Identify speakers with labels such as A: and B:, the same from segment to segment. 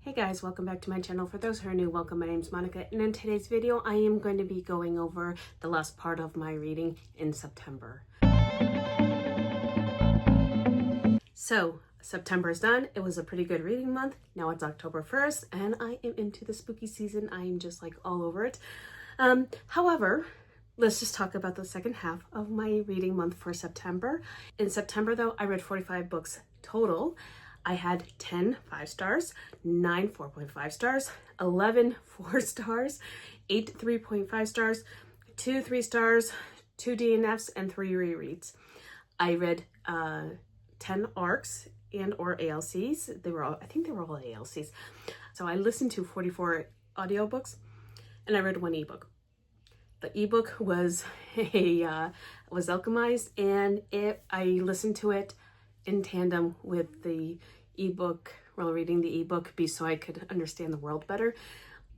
A: Hey guys, welcome back to my channel. For those who are new, welcome. My name is Monica, and in today's video I am going to be going over the last part of my reading in September. So September is done. It was a pretty good reading month. Now it's October 1st and I am into the spooky season. I am just like all over it. However, let's just talk about the second half of my reading month for September. In September though, I read 45 books total. I had 10 5 stars, 9 4.5 stars, 11 4 stars, 8 3.5 stars, 2 3 stars, 2 DNFs, and 3 rereads. I read 10 ARCs and or ALCs. I think they were all ALCs. So I listened to 44 audiobooks and I read 1 ebook. The ebook was was alchemized, and I listened to it in tandem with the ebook while reading the ebook, so I could understand the world better.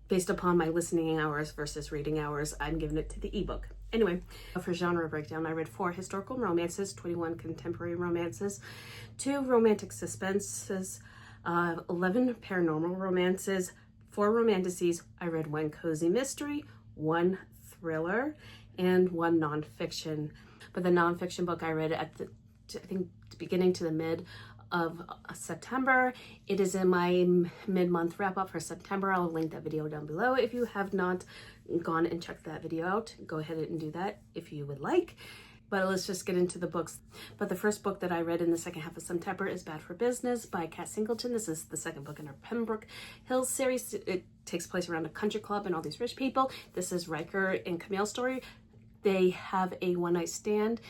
A: Based upon my listening hours versus reading hours, I'm giving it to the ebook. Anyway, for genre breakdown, I read 4 historical romances, 21 contemporary romances, 2 romantic suspenses, 11 paranormal romances, 4 romantices. I read 1 cozy mystery, 1 thriller, and 1 nonfiction. But the nonfiction book I read at the beginning to the mid of September. It is in my mid-month wrap-up for September. I'll link that video down below. If you have not gone and checked that video out, go ahead and do that if you would like. But let's just get into the books. But the first book that I read in the second half of September is Bad for Business by Kat Singleton. This is the second book in her Pembroke Hills series. It takes place around a country club and all these rich people. This is Riker and Camille's story. They have a one-night stand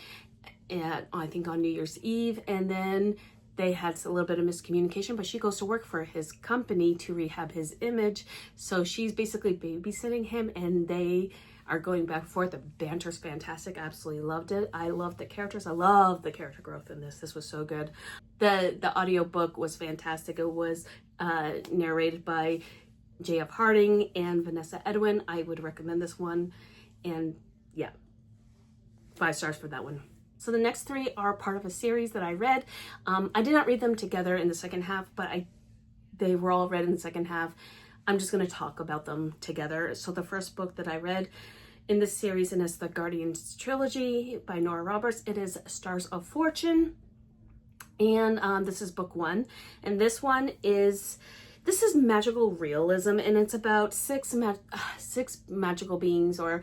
A: I think on New Year's Eve, and then they had a little bit of miscommunication, but she goes to work for his company to rehab his image. So she's basically babysitting him, and they are going back and forth. The banter's fantastic. I absolutely loved it. I loved the characters. I loved the character growth in this. This was so good. The audiobook was fantastic. It was narrated by J.F. Harding and Vanessa Edwin. I would recommend this one. And yeah, 5 stars for that one. So the next 3 are part of a series that I read. I did not read them together in the second half, but they were all read in the second half. I'm just going to talk about them together. So the first book that I read in this series, and it's the Guardians trilogy by Nora Roberts. It is Stars of Fortune, and this is book 1. And this is magical realism, and it's about 6 magical beings, or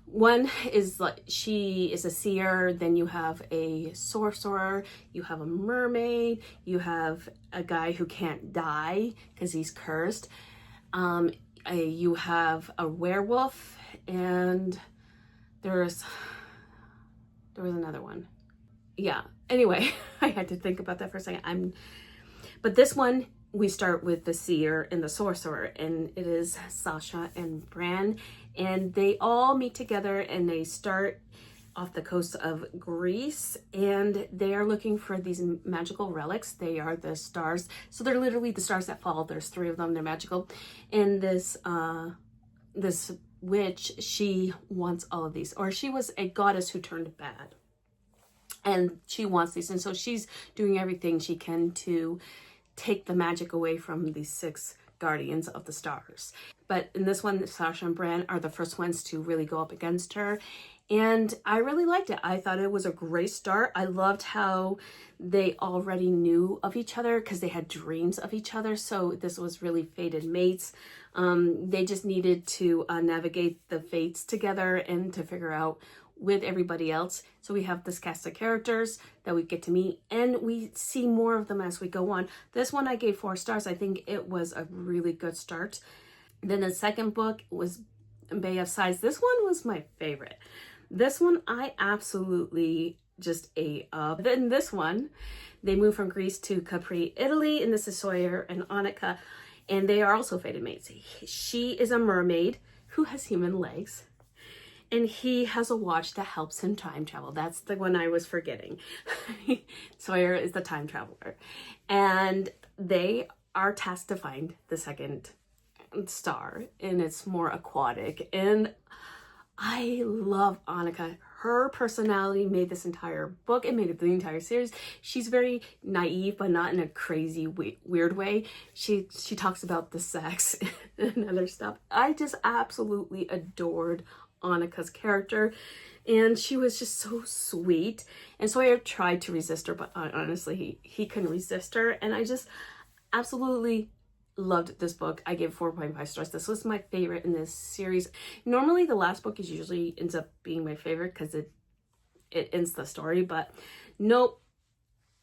A: one is like she is a seer, then you have a sorcerer, you have a mermaid, you have a guy who can't die because he's cursed, you have a werewolf, and there was another one. Yeah, anyway, I had to think about that for a second. But this one, we start with the seer and the sorcerer, and it is Sasha and Bran, and they all meet together, and they start off the coast of Greece, and they are looking for these magical relics. They are the stars, so they're literally the stars that fall. There's 3 of them. They're magical, and this witch, she wants all of these, or she was a goddess who turned bad, and she wants these, and so she's doing everything she can to take the magic away from these 6 guardians of the stars. But in this one, Sasha and Bran are the first ones to really go up against her, and I really liked it. I thought it was a great start. I loved how they already knew of each other because they had dreams of each other, so this was really fated mates. They just needed to navigate the fates together and to figure out with everybody else. So we have this cast of characters that we get to meet, and we see more of them as we go on. This one I gave 4 stars. I think it was a really good start. Then the second book was Bay of Sighs. This one was my favorite. This one I absolutely just ate up. Then this one, they move from Greece to Capri, Italy, and this is Sawyer and Annika, and they are also fated mates. She is a mermaid who has human legs, and he has a watch that helps him time travel. That's the one I was forgetting. Sawyer is the time traveler. And they are tasked to find the second star, and it's more aquatic. And I love Annika. her personality made this entire book. It made it the entire series. She's very naive, but not in a crazy weird way. She talks about the sex and other stuff. I just absolutely adored Annika's character, and she was just so sweet. And Sawyer tried to resist her, but honestly, he couldn't resist her. And I just absolutely loved this book. I gave 4.5 stars. This was my favorite in this series. Normally the last book is usually ends up being my favorite because it ends the story, but nope,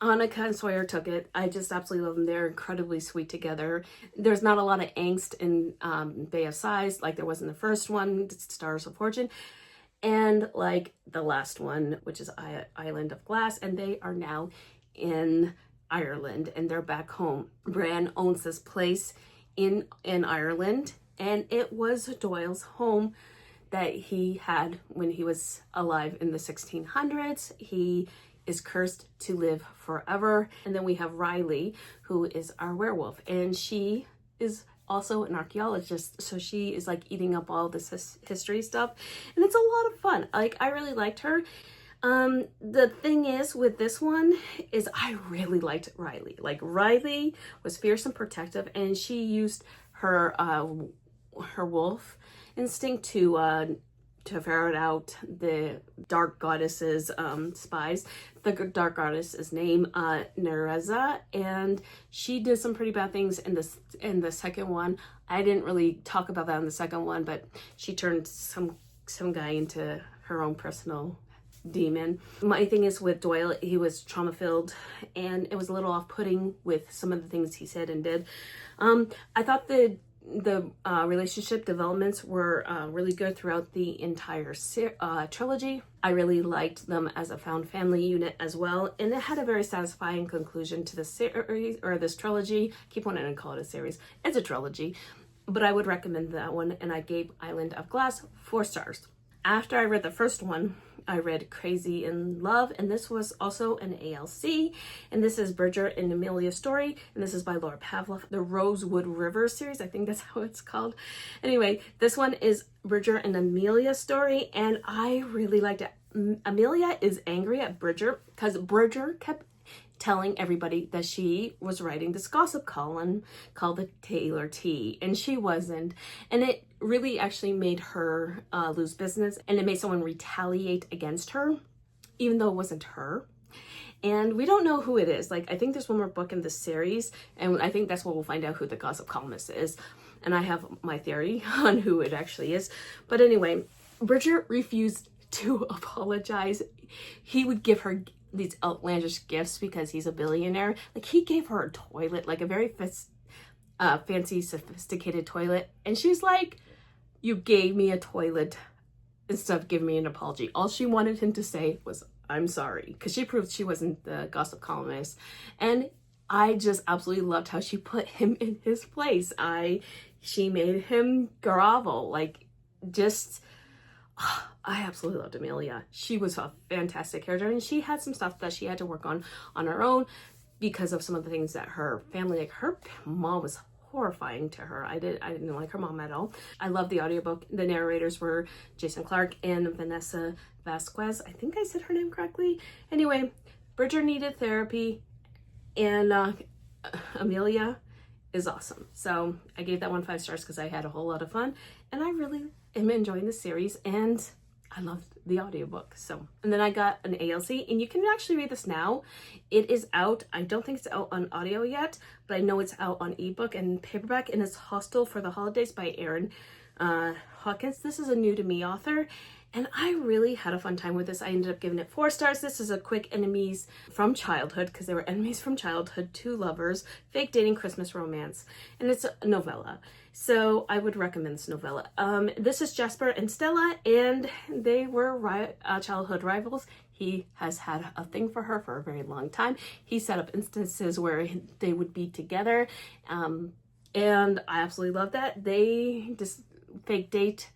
A: Annika and Sawyer took it. I just absolutely love them. They're incredibly sweet together. There's not a lot of angst in Bay of Sighs like there was in the first one, Stars of Fortune, and like the last one, which is Island of Glass, and they are now in Ireland and they're back home. Bran owns this place in Ireland, and it was Doyle's home that he had when he was alive in the 1600s. He is cursed to live forever. And then we have Riley, who is our werewolf, and she is also an archaeologist, so she is like eating up all this history stuff, and it's a lot of fun. Like, I really liked her. The thing is with this one is I really liked Riley. Like, Riley was fierce and protective, and she used her wolf instinct to ferret out the dark goddess's spies. The dark goddess is named Nereza, and she did some pretty bad things in the second one. I didn't really talk about that in the second one, but she turned some guy into her own personal demon. My thing is with Doyle, he was trauma-filled, and it was a little off-putting with some of the things he said and did. I thought the relationship developments were really good throughout the entire trilogy. I really liked them as a found family unit as well, and it had a very satisfying conclusion to the series, or this trilogy. I keep wanting to call it a series. It's a trilogy, but I would recommend that one, and I gave Island of Glass 4 stars. After I read the first one, I read Crazy in Love, and this was also an ALC, and this is Bridger and Amelia's story, and this is by Laura Pavlov, the Rosewood River series. I think that's how it's called. Anyway, this one is Bridger and Amelia's story, and I really liked it. Amelia is angry at Bridger because Bridger kept telling everybody that she was writing this gossip column called the Taylor Tea, and she wasn't, and it really actually made her lose business, and it made someone retaliate against her, even though it wasn't her. And we don't know who it is. Like, I think there's one more book in this series, and I think that's where we'll find out who the gossip columnist is, and I have my theory on who it actually is. But anyway, Bridger refused to apologize. He would give her these outlandish gifts because he's a billionaire. Like, he gave her a toilet, like a very fancy, sophisticated toilet, and she's like, "You gave me a toilet instead of giving me an apology." All she wanted him to say was, "I'm sorry," because she proved she wasn't the gossip columnist. And I just absolutely loved how she put him in his place. She made him grovel, like, just I absolutely loved Amelia. She was a fantastic character, and she had some stuff that she had to work on her own because of some of the things that her family, like her mom was horrifying to her. I didn't like her mom at all. I love the audiobook. The narrators were Jason Clark and Vanessa Vasquez. I think I said her name correctly. Anyway, Bridger needed therapy, and Amelia is awesome. So I gave that one 5 stars because I had a whole lot of fun, and I really am enjoying the series, and I loved the audiobook. So, and then I got an ALC, and you can actually read this now. It is out. I don't think it's out on audio yet, but I know it's out on ebook and paperback, and it's Hostel for the Holidays by Aaron Hawkins. This is a new to me author, and I really had a fun time with this. I ended up giving it 4 stars. This is a quick enemies from childhood, because they were enemies from childhood, 2 lovers, fake dating, Christmas romance, and it's a novella. So I would recommend this novella. This is Jasper and Stella, and they were childhood rivals. He has had a thing for her for a very long time. He set up instances where they would be together, and I absolutely love that. They just fake date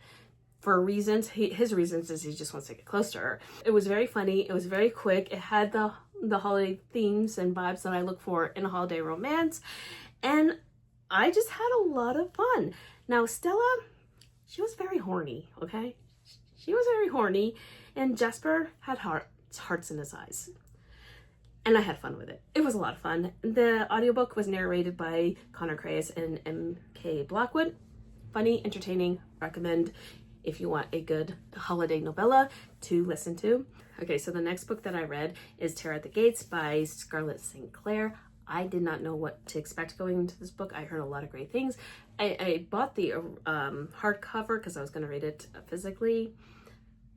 A: for reasons. His reasons is he just wants to get close to her. It was very funny. It was very quick. It had the holiday themes and vibes that I look for in a holiday romance, and I just had a lot of fun. Now, Stella, she was very horny, okay? She was very horny, and Jasper had hearts in his eyes. And I had fun with it. It was a lot of fun. The audiobook was narrated by Connor Crais and M.K. Blackwood. Funny, entertaining, recommend if you want a good holiday novella to listen to. Okay, so the next book that I read is Terror at the Gates by Scarlett St. Clair. I did not know what to expect going into this book. I heard a lot of great things. I bought the hardcover because I was going to read it physically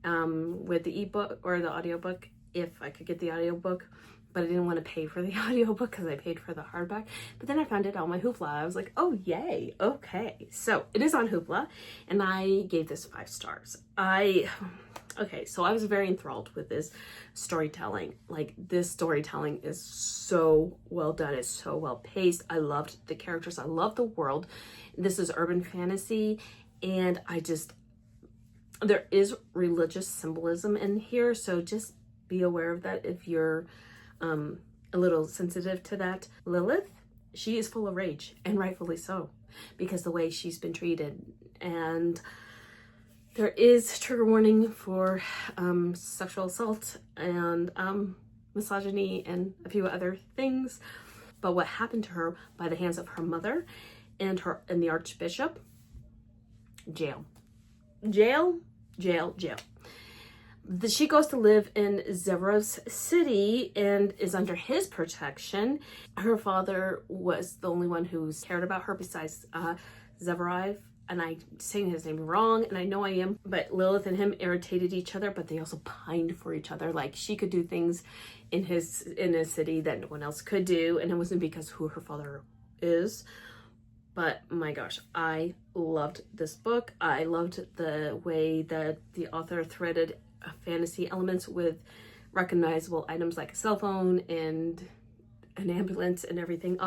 A: with the ebook or the audiobook if I could get the audiobook. But I didn't want to pay for the audiobook because I paid for the hardback. But then I found it on my Hoopla. I was like, oh, yay. Okay. So it is on Hoopla. And I gave this 5 stars. Okay, so I was very enthralled with this storytelling. Like, this storytelling is so well done. It's so well paced. I loved the characters. I love the world. This is urban fantasy. And there is religious symbolism in here. So just be aware of that if you're a little sensitive to that. Lilith, she is full of rage, and rightfully so, because the way she's been treated. And there is trigger warning for sexual assault and misogyny and a few other things. But what happened to her by the hands of her mother and the Archbishop, jail. She goes to live in Zevros City and is under his protection. Her father was the only one who's cared about her besides Zevariv. And I'm saying his name wrong, and I know I am, but Lilith and him irritated each other, but they also pined for each other. Like, she could do things in a city that no one else could do, and it wasn't because who her father is. But my gosh, I loved this book. I loved the way that the author threaded fantasy elements with recognizable items like a cell phone and an ambulance and everything.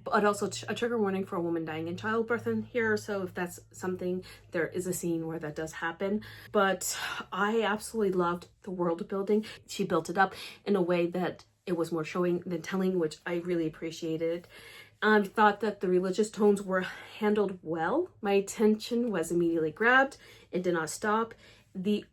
A: But also a trigger warning for a woman dying in childbirth in here. So if that's something, there is a scene where that does happen. But I absolutely loved the world building. She built it up in a way that it was more showing than telling, which I really appreciated. I thought that the religious tones were handled well. My attention was immediately grabbed. It did not stop. The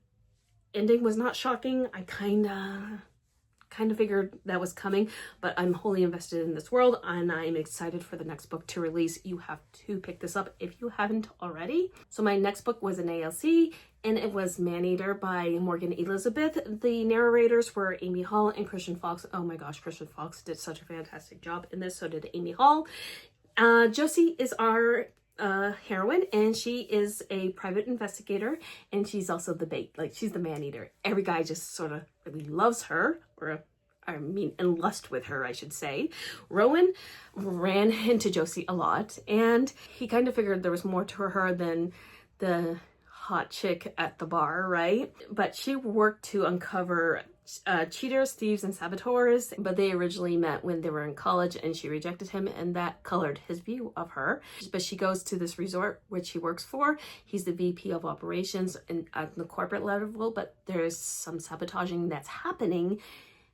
A: ending was not shocking. I kind of figured that was coming, but I'm wholly invested in this world and I'm excited for the next book to release. You have to pick this up if you haven't already. So my next book was an ALC, and it was Maneater by Morgan Elizabeth. The narrators were Amy Hall and Christian Fox. Oh my gosh, Christian Fox did such a fantastic job in this. So did Amy Hall. Josie is our heroine, and she is a private investigator, and she's also the bait. Like, she's the man-eater. Every guy just sort of really loves her, or in lust with her, I should say. Rowan ran into Josie a lot, and he kind of figured there was more to her than the hot chick at the bar, right? But she worked to uncover cheaters, thieves, and saboteurs, but they originally met when they were in college, and she rejected him, and that colored his view of her. But she goes to this resort which he works for. He's the VP of operations at the corporate level, but there's some sabotaging that's happening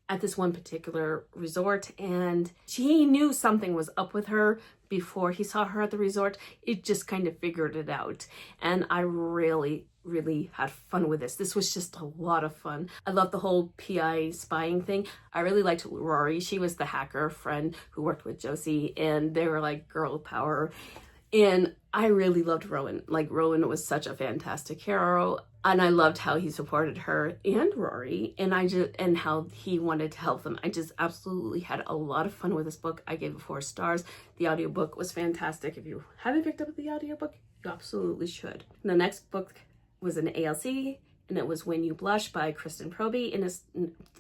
A: at this one particular resort, and he knew something was up with her before he saw her at the resort. It just kind of figured it out, and I really had fun with this. This was just a lot of fun. I love the whole PI spying thing. I really liked Rory. She was the hacker friend who worked with Josie, and they were like girl power. And I really loved Rowan. Like, Rowan was such a fantastic hero, and I loved how he supported her and Rory, and how he wanted to help them. I just absolutely had a lot of fun with this book. I gave it 4 stars. The audiobook was fantastic. If you haven't picked up the audiobook, you absolutely should. The next book was an ALC, and it was When You Blush by Kristen Proby, and it's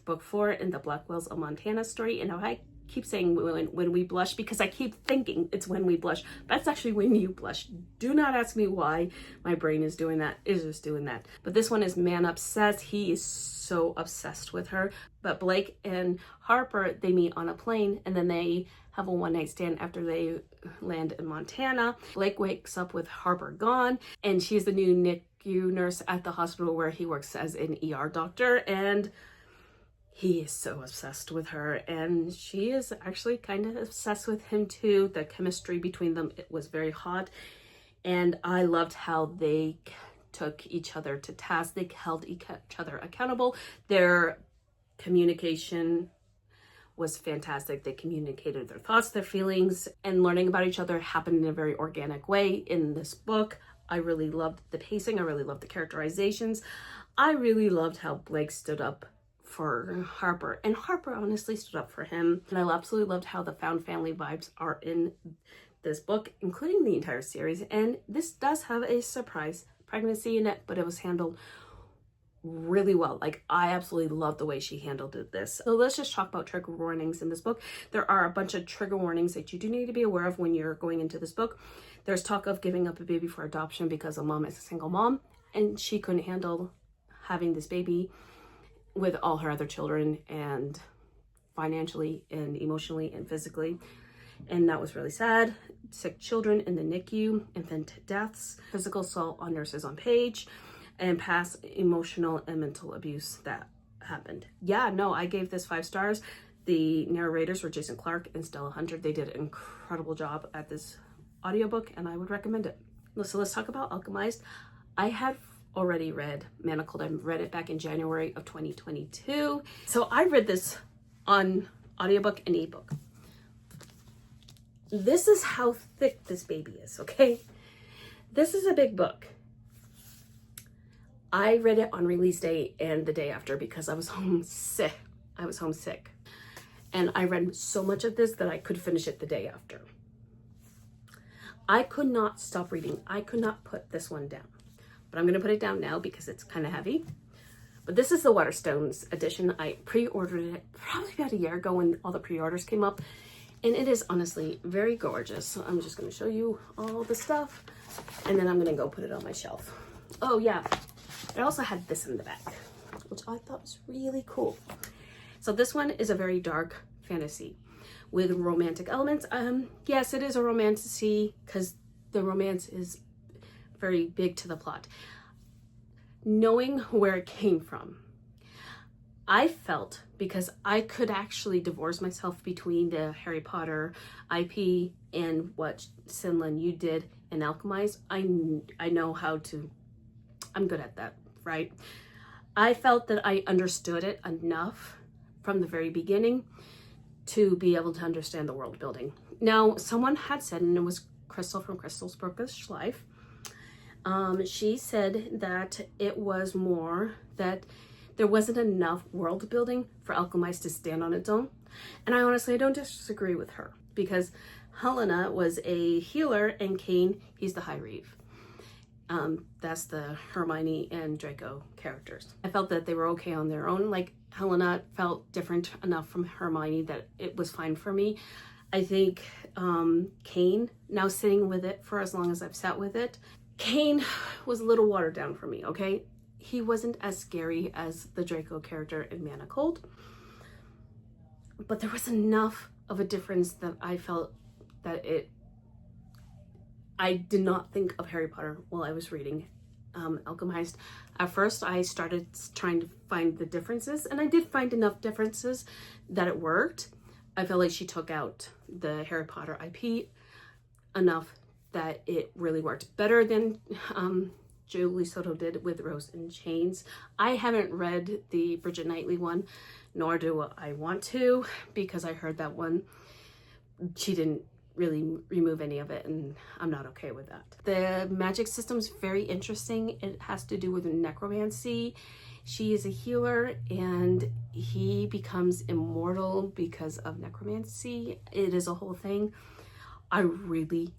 A: book 4 in the Blackwells of Montana story. And I keep saying when we blush because I keep thinking it's When We Blush. That's actually When You Blush. Do not ask me why my brain is doing that. It's just doing that. But this one is Man Obsessed. He is so obsessed with her. But Blake and Harper, they meet on a plane, and then they have a one-night stand after they land in Montana. Blake wakes up with Harper gone, and she's the new NICU nurse at the hospital where he works as an ER doctor, and he is so obsessed with her, and she is actually kind of obsessed with him too. The chemistry between them, it was very hot, and I loved how they took each other to task. They held each other accountable. Their communication was fantastic. They communicated their thoughts, their feelings, and learning about each other happened in a very organic way in this book. I really loved the pacing. I really loved the characterizations. I really loved how Blake stood up for Harper, and Harper honestly stood up for him. And I absolutely loved how the found family vibes are in this book, including the entire series. And this does have a surprise pregnancy in it, but it was handled really well. Like, I absolutely love the way she handled this. So let's just talk about trigger warnings in this book. There are a bunch of trigger warnings that you do need to be aware of when you're going into this book. There's talk of giving up a baby for adoption because a mom is a single mom and she couldn't handle having this baby with all her other children, and financially and emotionally and physically. And that was really sad. Sick children in the NICU, infant deaths, physical assault on nurses on Page, and past emotional and mental abuse that happened. Yeah, no, I gave this 5 stars. The narrators were Jason Clark and Stella Hunter. They did an incredible job at this audiobook, and I would recommend it. So let's talk about Alchemized. I have already read Manacled. I read it back in January of 2022. So I read this on audiobook and ebook. This is how thick this baby is, okay? This is a big book. I read it on release day and the day after because I was homesick. And I read so much of this that I could finish it the day after. I could not stop reading. I could not put this one down. But I'm going to put it down now because it's kind of heavy. But this is the Waterstones edition. I pre-ordered it probably about a year ago when all the pre-orders came up. And it is honestly very gorgeous. So I'm just going to show you all the stuff. And then I'm going to go put it on my shelf. Oh yeah, it also had this in the back, which I thought was really cool. So this one is a very dark fantasy with romantic elements. Yes, it is a romantasy because the romance is very big to the plot. Knowing where it came from, I felt, because I could actually divorce myself between the Harry Potter IP and what Cinlin Yu did in Alchemized. I know how to, I'm good at that, right? I felt that I understood it enough from the very beginning to be able to understand the world building. Now, someone had said, and it was Crystal from Crystal's Bookish Life, she said that it was more that there wasn't enough world building for Alchemized to stand on its own. And I honestly don't disagree with her, because Helena was a healer and Cain, he's the High Reeve. That's the Hermione and Draco characters. I felt that they were okay on their own. Like, Helena felt different enough from Hermione that it was fine for me. I think Cain, now sitting with it for as long as I've sat with it, Cain was a little watered down for me, okay? He wasn't as scary as the Draco character in Manacled, but there was enough of a difference that I felt that I did not think of Harry Potter while I was reading Alchemized. At first, I started trying to find the differences, and I did find enough differences that it worked. I felt like she took out the Harry Potter IP enough that it really worked better than Julie Soto did with Rose in Chains. I haven't read the Bridget Knightley one, nor do I want to, because I heard that one, she didn't really remove any of it, and I'm not okay with that. The magic system's very interesting. It has to do with necromancy. She is a healer and he becomes immortal because of necromancy. It is a whole thing. I really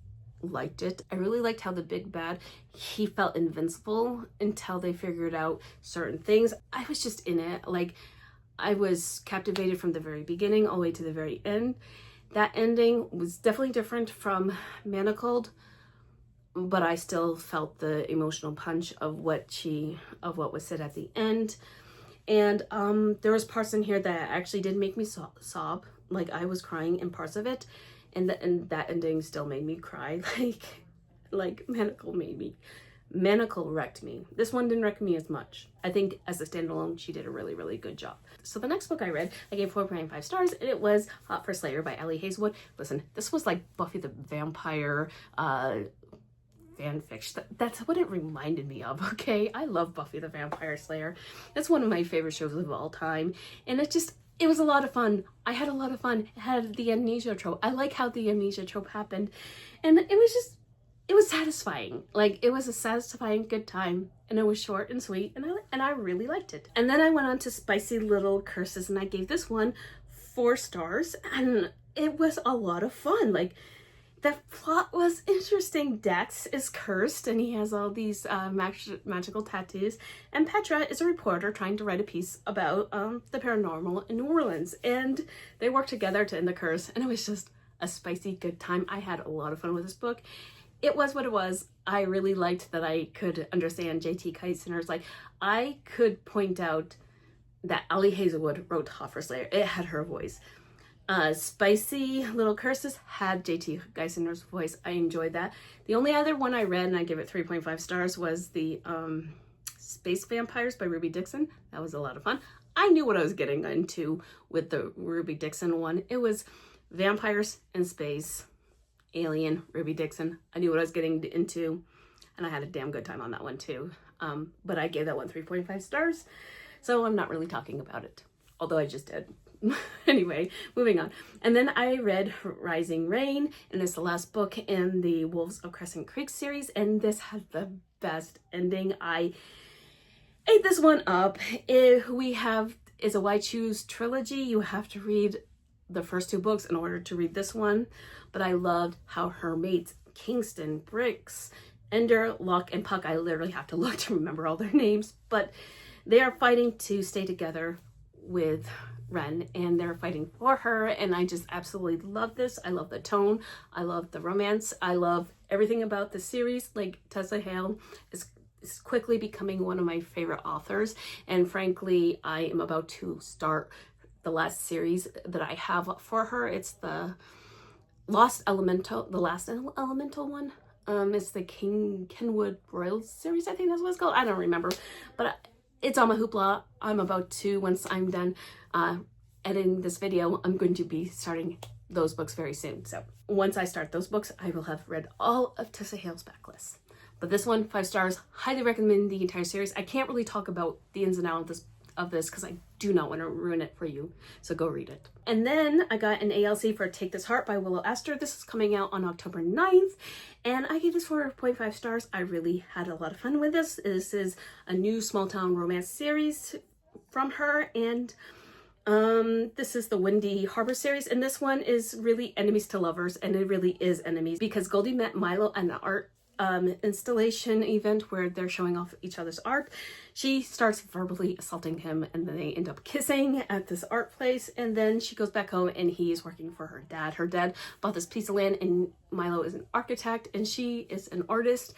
A: liked it. I really liked how the big bad, he felt invincible until they figured out certain things. I was just in it. Like, I was captivated from the very beginning all the way to the very end. That ending was definitely different from Manacled, but I still felt the emotional punch of what was said at the end. And there was parts in here that actually did make me sob. Like, I was crying in parts of it. And that ending still made me cry, like Manacled wrecked me. This one didn't wreck me as much. I think as a standalone, she did a really, really good job. So the next book I read, I gave 4.5 stars, and it was Hot for Slayer by Ellie Hazelwood. Listen, this was like Buffy the Vampire fan fiction. That's what it reminded me of, okay? I love Buffy the Vampire Slayer. That's one of my favorite shows of all time. And it was a lot of fun. I had a lot of fun. It had the amnesia trope. I like how the amnesia trope happened. And it was satisfying. Like, it was a satisfying good time. And it was short and sweet. And I really liked it. And then I went on to Spicy Little Curses, and I gave this one 4 stars. And it was a lot of fun. Like, the plot was interesting. Dex is cursed and he has all these magical tattoos. And Petra is a reporter trying to write a piece about the paranormal in New Orleans. And they work together to end the curse. And it was just a spicy good time. I had a lot of fun with this book. It was what it was. I really liked that I could understand J.T. Kaisener's. Like, I could point out that Ali Hazelwood wrote Hoffer Slayer. It had her voice. Spicy Little Curses had J.T. Geisener's voice. I enjoyed that. The only other one I read, and I give it 3.5 stars, was the Space Vampires by Ruby Dixon. That was a lot of fun. I knew what I was getting into with the Ruby Dixon one. It was vampires in space, alien, Ruby Dixon. I knew what I was getting into, and I had a damn good time on that one too. But I gave that one 3.5 stars, so I'm not really talking about it, although I just did. Anyway, moving on. And then I read Rising Rain, and it's the last book in the Wolves of Crescent Creek series, and this had the best ending. I ate this one up. It's a Why Choose trilogy. You have to read the first 2 books in order to read this one, but I loved how her mates, Kingston, Briggs, Ender, Locke, and Puck, I literally have to look to remember all their names, but they are fighting to stay together with Ren, and they're fighting for her, and I just absolutely love this. I love the tone. I love the romance. I love everything about the series. Like, Tessa Hale is quickly becoming one of my favorite authors, and frankly, I am about to start the last series that I have for her. It's the last elemental one. It's the Kenwood Royals series, I think that's what it's called. I don't remember, but it's on my Hoopla. I'm about to, once I'm done editing this video, I'm going to be starting those books very soon. So once I start those books, I will have read all of Tessa Hale's backlist. But this one, 5 stars, highly recommend the entire series. I can't really talk about the ins and outs of this because I do not want to ruin it for you. So go read it. And then I got an ALC for Take This Heart by Willow Esther. This is coming out on October 9th. And I gave this 4.5 stars. I really had a lot of fun with this. This is a new small town romance series from her. And this is the Windy Harbor series. And this one is really enemies to lovers. And it really is enemies because Goldie met Milo at an art installation event where they're showing off each other's art. She starts verbally assaulting him, and then they end up kissing at this art place, and then she goes back home and he's working for her dad. Her dad bought this piece of land, and Milo is an architect and she is an artist,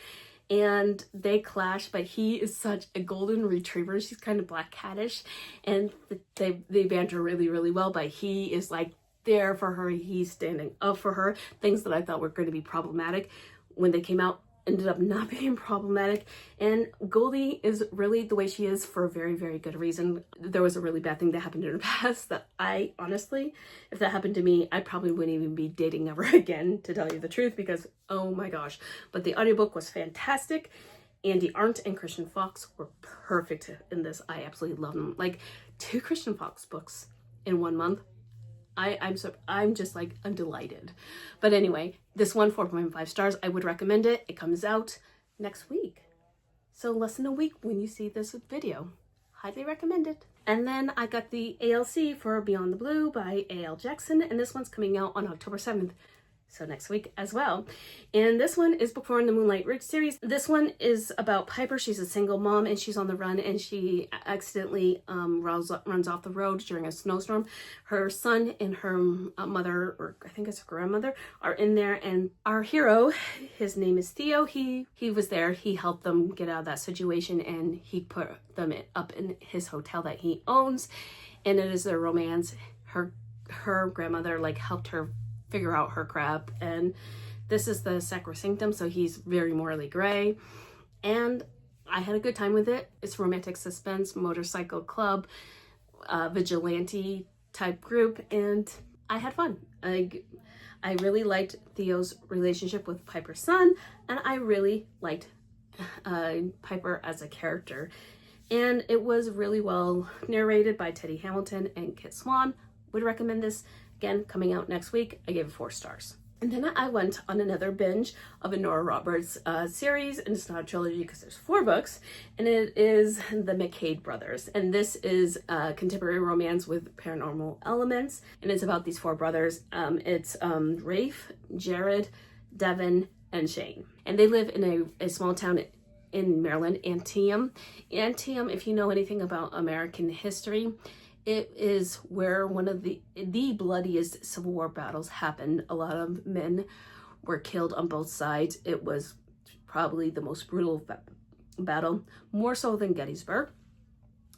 A: and they clash, but he is such a golden retriever. She's kind of black cattish, and they banter really, really well, but he is like there for her. He's standing up for her. Things that I thought were going to be problematic when they came out ended up not being problematic, and Goldie is really the way she is for a very, very good reason. There was a really bad thing that happened in her past that I honestly, if that happened to me, I probably wouldn't even be dating ever again, to tell you the truth, because oh my gosh. But the audiobook was fantastic. Andy Arndt and Christian Fox were perfect in this. I absolutely love them. Like 2 Christian Fox books in 1 month. I'm just like, I'm delighted. But anyway, this one, 4.5 stars. I would recommend it. It comes out next week. So less than a week when you see this video. Highly recommend it. And then I got the ALC for Beyond the Blue by A.L. Jackson. And this one's coming out on October 7th. So next week as well. And this one is Book 4 in the Moonlight Ridge series. This one is about Piper. She's a single mom and she's on the run, and she accidentally runs off the road during a snowstorm. Her son and her mother, or I think it's her grandmother, are in there, and our hero, his name is Theo, he was there. He helped them get out of that situation, and he put them up in his hotel that he owns, and it is a romance. Her grandmother like helped her figure out her crap, and this is the Sacrosanctum, so he's very morally gray, and I had a good time with it. It's romantic suspense, motorcycle club, vigilante type group, and I had fun. I I really liked Theo's relationship with Piper's son, and I really liked Piper as a character. And it was really well narrated by Teddy Hamilton and Kit Swan. Would recommend this. Again, coming out next week. I gave it 4 stars. And then I went on another binge of a Nora Roberts series, and it's not a trilogy because there's 4 books, and it is The McCade Brothers. And this is a contemporary romance with paranormal elements, and it's about these 4 brothers. It's Rafe, Jared, Devin, and Shane. And they live in a small town in Maryland, Antietam. Antietam, if you know anything about American history, it is where one of the bloodiest Civil War battles happened. A lot of men were killed on both sides. It was probably the most brutal battle, more so than Gettysburg.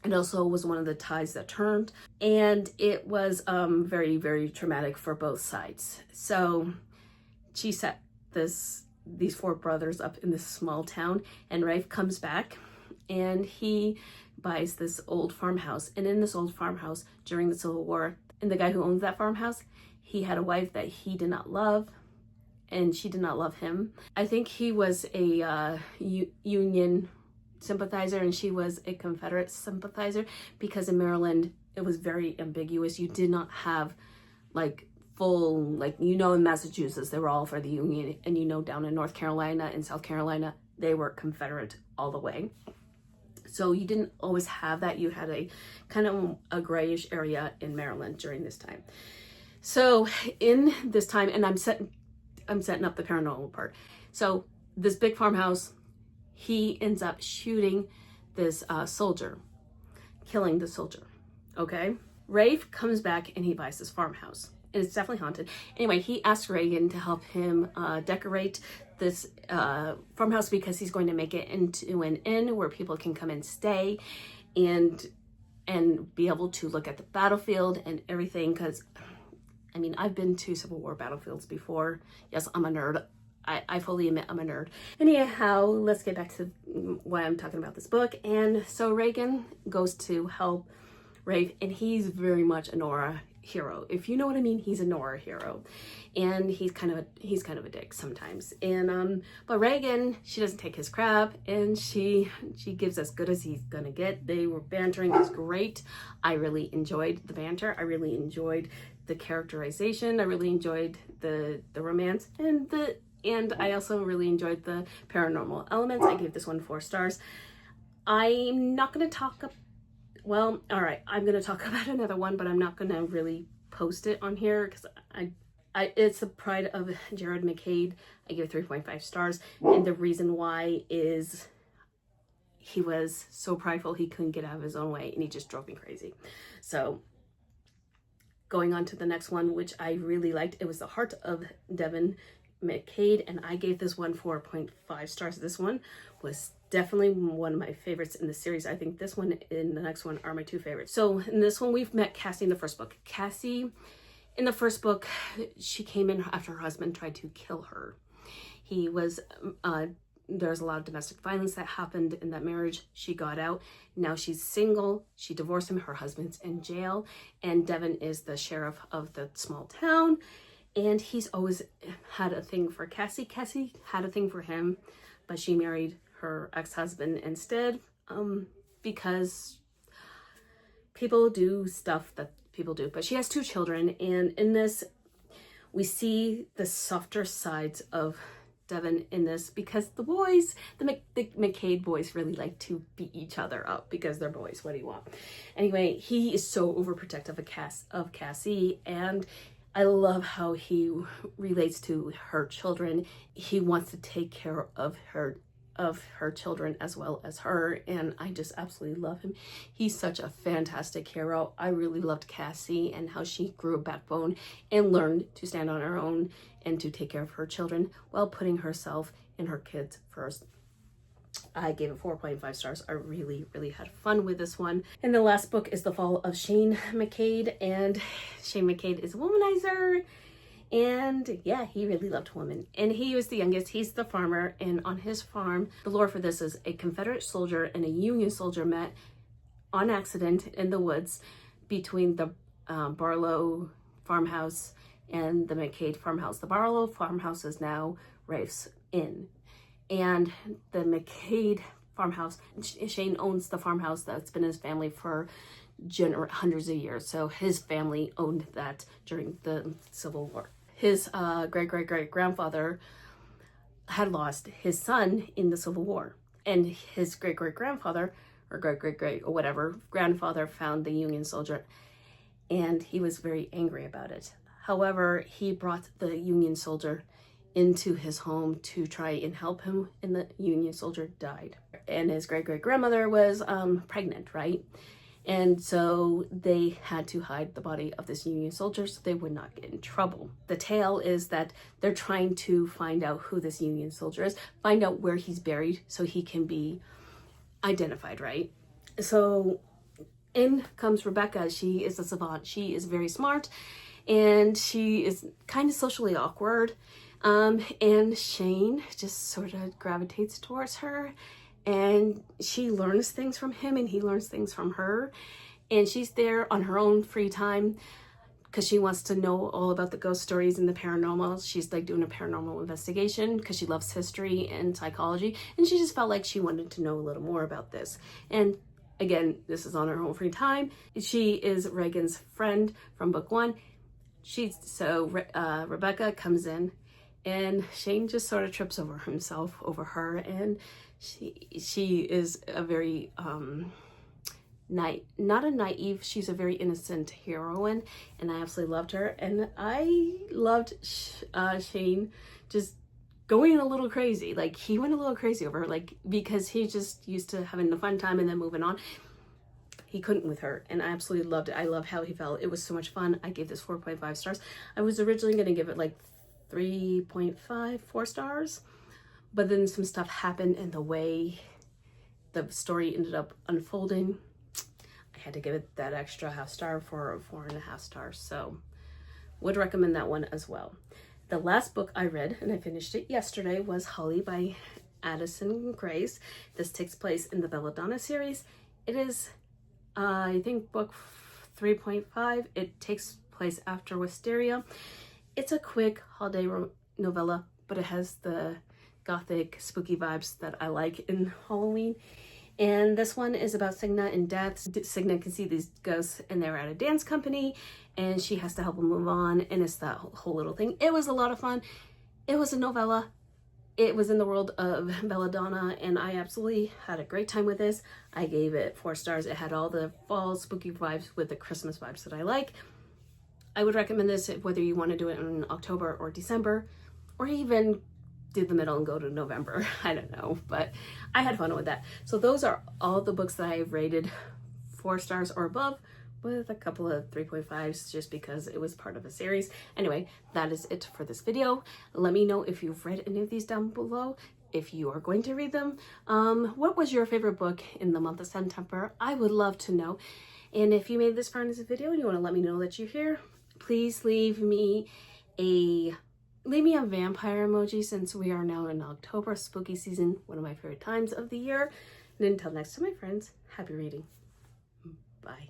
A: It also was one of the tides that turned, and it was very, very traumatic for both sides. So she set these 4 brothers up in this small town, and Rafe comes back and he buys this old farmhouse. And in this old farmhouse during the Civil War, and the guy who owns that farmhouse, he had a wife that he did not love, and she did not love him. I think he was a Union sympathizer and she was a Confederate sympathizer, because in Maryland it was very ambiguous. You did not have like full, like, you know, in Massachusetts they were all for the Union, and you know, down in North Carolina and South Carolina they were Confederate all the way. So you didn't always have that. You had a kind of a grayish area in Maryland during this time. So in this time, and I'm setting up the paranormal part. So this big farmhouse, he ends up shooting this soldier, killing the soldier. Okay, Rafe comes back and he buys this farmhouse. And it's definitely haunted. Anyway, he asked Reagan to help him decorate this farmhouse, because he's going to make it into an inn where people can come and stay and be able to look at the battlefield and everything. Because, I mean, I've been to Civil War battlefields before. Yes, I'm a nerd. I fully admit I'm a nerd. Anyhow, let's get back to why I'm talking about this book. And so Reagan goes to help Rafe, and he's very much a Nora hero. If you know what I mean, he's a Nora hero, and he's kind of a dick sometimes. And but Reagan, she doesn't take his crap, and she gives as good as he's gonna get. They were bantering. It was great. I really enjoyed the banter. I really enjoyed the characterization. I really enjoyed the romance, and I also really enjoyed the paranormal elements. I gave this one 4 stars. I'm not gonna talk well, all right, I'm going to talk about another one, but I'm not going to really post it on here because it's the Pride of Jared McCade. I give it 3.5 stars. And the reason why is he was so prideful he couldn't get out of his own way, and he just drove me crazy. So going on to the next one, which I really liked, it was The Heart of Devin McCade, and I gave this one 4.5 stars. This one was definitely one of my favorites in the series. I think this one and the next one are my 2 favorites. So in this one, we've met Cassie in the first book. Cassie, in the first book, she came in after her husband tried to kill her. He was, there's a lot of domestic violence that happened in that marriage. She got out. Now she's single. She divorced him. Her husband's in jail. And Devin is the sheriff of the small town. And he's always had a thing for Cassie. Cassie had a thing for him, but she married her ex-husband instead, because people do stuff that people do. But she has 2 children, and in this, we see the softer sides of Devin in this, because the boys, the McCade boys, really like to beat each other up because they're boys. What do you want? Anyway, he is so overprotective of Cassie, and I love how he relates to her children. He wants to take care of her children as well as her, and I just absolutely love him. He's such a fantastic hero. I really loved Cassie and how she grew a backbone and learned to stand on her own and to take care of her children while putting herself and her kids first. I gave it 4.5 stars. I really, really had fun with this one. And the last book is The Fall of Shane McCade, and Shane McCade is a womanizer. And yeah, he really loved women. And he was the youngest. He's the farmer. And on his farm, the lore for this is a Confederate soldier and a Union soldier met on accident in the woods between the Barlow farmhouse and the McCade farmhouse. The Barlow farmhouse is now Rafe's Inn. And the McCade farmhouse, Shane owns the farmhouse that's been his family for hundreds of years. So his family owned that during the Civil War. His great-great-great-grandfather had lost his son in the Civil War. And his great-great-grandfather, or great-great-great or whatever, grandfather found the Union soldier, and he was very angry about it. However, he brought the Union soldier into his home to try and help him, and the Union soldier died. And his great-great-grandmother was pregnant, right? And so they had to hide the body of this Union soldier so they would not get in trouble. The tale is that they're trying to find out who this Union soldier is, find out where he's buried so he can be identified, right? So in comes Rebecca. She is a savant. She is very smart, and she is kind of socially awkward. And Shane just sort of gravitates towards her, and she learns things from him and he learns things from her. And she's there on her own free time because she wants to know all about the ghost stories and the paranormal. She's like doing a paranormal investigation because she loves history and psychology. And she just felt like she wanted to know a little more about this. And again, this is on her own free time. She is Regan's friend from book one. Rebecca comes in, and Shane just sort of trips over himself over her, and she is a very not a naive, she's a very innocent heroine, and I absolutely loved her. And I loved Shane just going a little crazy. Like, he went a little crazy over her, like, because he just used to having the fun time and then moving on. He couldn't with her, and I absolutely loved it. I love how he felt. It was so much fun. I gave this 4.5 stars. I was originally going to give it like 3.5, 4 stars, but then some stuff happened, and the way the story ended up unfolding, I had to give it that extra half star for 4.5 stars. So would recommend that one as well. The last book I read, and I finished it yesterday, was Holly by Addison Grace. This takes place in the Belladonna series. It is, I think, book 3.5. It takes place after Wisteria. It's a quick holiday novella, but it has the gothic, spooky vibes that I like in Halloween. And this one is about Signa and death. Signa can see these ghosts, and they're at a dance company, and she has to help them move on, and it's that whole little thing. It was a lot of fun. It was a novella. It was in the world of Belladonna, and I absolutely had a great time with this. I gave it 4 stars. It had all the fall spooky vibes with the Christmas vibes that I like. I would recommend this whether you want to do it in October or December, or even do the middle and go to November. I don't know, but I had fun with that. So those are all the books that I rated 4 stars or above, with a couple of 3.5s just because it was part of a series. Anyway, that is it for this video. Let me know if you've read any of these down below, if you are going to read them. What was your favorite book in the month of September? I would love to know. And if you made this far in this video and you want to let me know that you're here, please leave me a vampire emoji, since we are now in October, spooky season, one of my favorite times of the year. And until next time, my friends, happy reading. Bye.